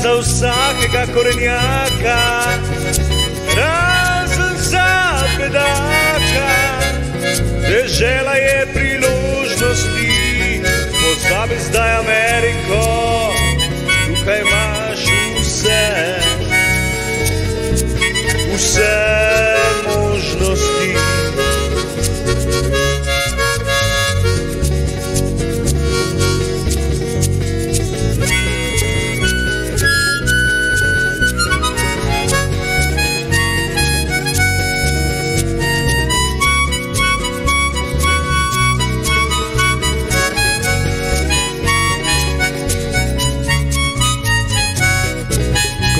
za vsakega korenjaka, razen za bedaka. Dežela je priložnosti, pozabi zdaj Ameriko, tukaj imaš vse, vse možnosti.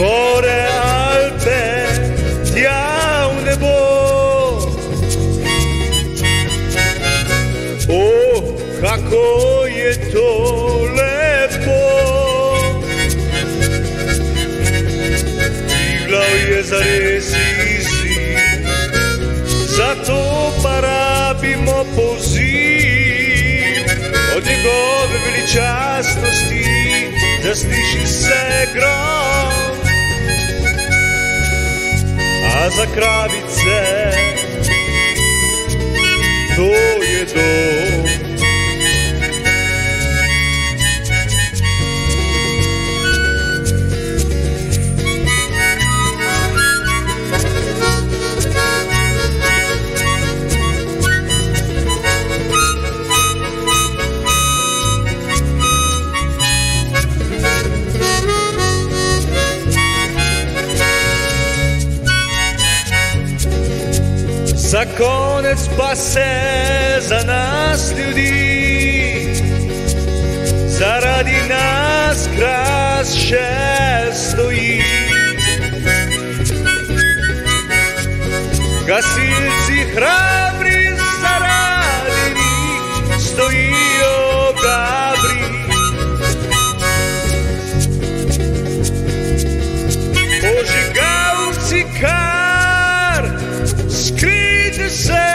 Gore Alpe, tja v nebo. O, kako je to lepo. Triglav je zares izziv, zato pa rabimo poziv od njegove veličastnosti, da sliši se grom. A za kravice to je dom. Za konec pa se za nas ljudi, zaradi nas kras še stoji. Gasilci hrabri zaradi njih stojijo gabri. Požigalci kar skrite se,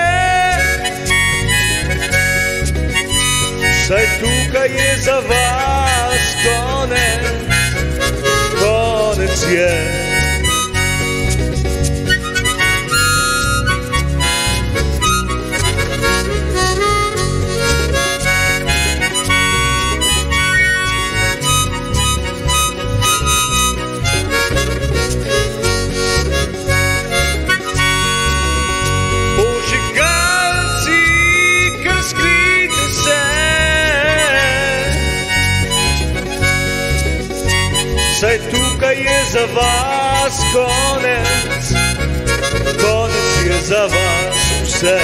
saj tukaj je za vas konec, konec je. Saj tukaj je za vas konec, konec je za vas vse.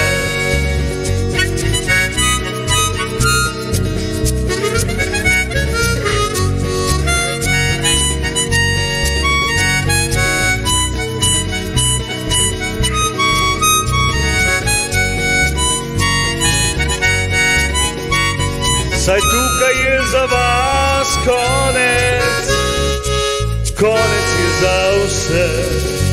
Saj tukaj je za vas konec, konec je za vse.